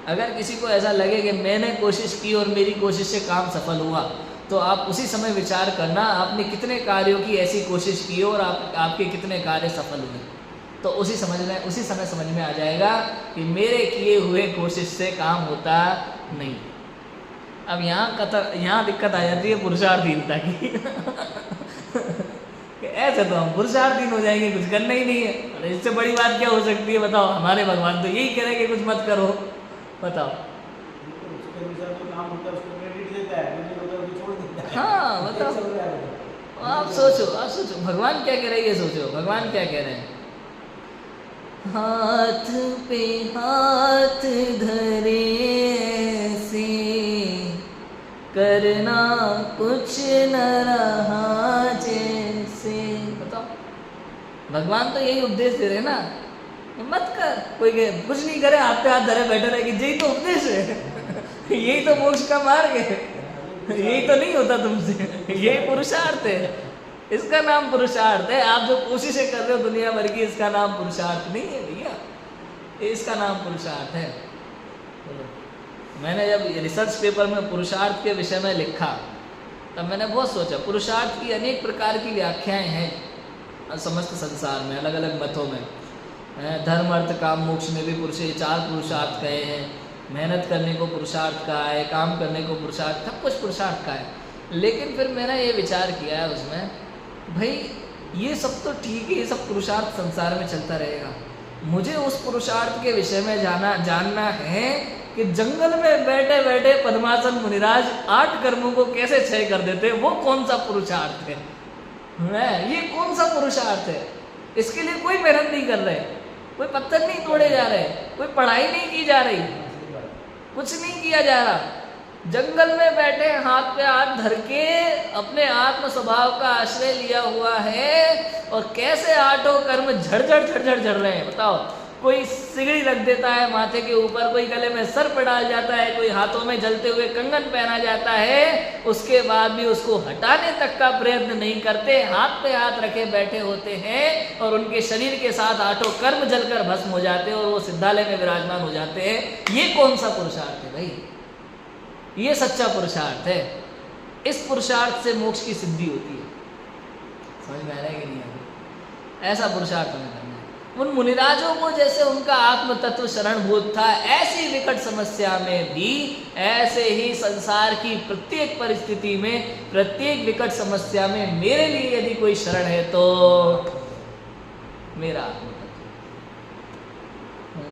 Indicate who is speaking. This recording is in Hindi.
Speaker 1: अगर किसी को ऐसा लगे कि मैंने कोशिश की और मेरी कोशिश से काम सफल हुआ, तो आप उसी समय विचार करना आपने कितने कार्यों की ऐसी कोशिश की और आपके कितने कार्य सफल हुए। तो उसी समय समझ में आ जाएगा कि मेरे किए हुए कोशिश से काम होता नहीं। अब यहाँ दिक्कत आ जाती है पुरुषार्थहीनता की कि ऐसे तो हम पुरुषार्थहीन हो जाएंगे, कुछ करना ही नहीं है। अरे इससे बड़ी बात क्या हो सकती है बताओ? हमारे भगवान तो यही कह रहे हैं कि कुछ मत करो। बताओ। हाँ बताओ। आप सोचो भगवान क्या कह रहे हैं, ये सोचो भगवान क्या कह रहे हैं। हाथ पे हाथ धरे ऐसे करना कुछ न रहा जैसे। बताओ, भगवान तो यही उपदेश दे रहे हैं ना, मत कर, कोई कुछ नहीं करे, हाथ पे हाथ धरे बैठे रहे, यही तो उपदेश है यही तो मोक्ष का मार्ग है, यही तो नहीं होता तुमसे, यही पुरुषार्थ है, इसका नाम पुरुषार्थ है। आप जो कोशिशें कर रहे हो दुनिया भर की, इसका नाम पुरुषार्थ नहीं है भैया, इसका नाम पुरुषार्थ है। मैंने जब रिसर्च पेपर में पुरुषार्थ के विषय में लिखा, तब मैंने बहुत सोचा, पुरुषार्थ की अनेक प्रकार की व्याख्याएं हैं समस्त संसार में, अलग अलग मतों में। धर्म अर्थ काम मोक्ष में भी चार पुरुषार्थ कहे हैं। मेहनत करने को पुरुषार्थ कहा है, काम करने को पुरुषार्थ, सब कुछ पुरुषार्थ का है। लेकिन फिर मैंने ये विचार किया है उसमें, भाई ये सब तो ठीक है, ये सब पुरुषार्थ संसार में चलता रहेगा, मुझे उस पुरुषार्थ के विषय में जानना है कि जंगल में बैठे बैठे पद्मासन मुनिराज 8 कर्मों को कैसे क्षय कर देते, वो कौन सा पुरुषार्थ है? ये कौन सा पुरुषार्थ है? इसके लिए कोई मेहनत नहीं कर रहे, कोई पत्थर नहीं तोड़े जा रहे, कोई पढ़ाई नहीं की जा रही, कुछ नहीं किया जा रहा। जंगल में बैठे हाथ पे हाथ धर के अपने आत्म स्वभाव का आश्रय लिया हुआ है, और कैसे 8 कर्म झड़ रहे हैं। बताओ, कोई सिगड़ी रख देता है माथे के ऊपर, कोई गले में सर्प डाल जाता है, कोई हाथों में जलते हुए कंगन पहना जाता है, उसके बाद भी उसको हटाने तक का प्रयत्न नहीं करते, हाथ पे हाथ रखे बैठे होते हैं, और उनके शरीर के साथ 8 कर्म जलकर भस्म हो जाते हैं और वो सिद्धालय में विराजमान हो जाते हैं। ये कौन सा पुरुषार्थ है भाई? ये सच्चा पुरुषार्थ है। इस पुरुषार्थ से मोक्ष की सिद्धि होती है। समझ में आ रहा है कि नहीं आ रहा? ऐसा पुरुषार्थ हमें करना है। उन मुनिराजों को जैसे उनका आत्म तत्व शरणभूत था, ऐसी विकट समस्या में भी, ऐसे ही संसार की प्रत्येक परिस्थिति में, प्रत्येक विकट समस्या में मेरे लिए यदि कोई शरण है तो मेरा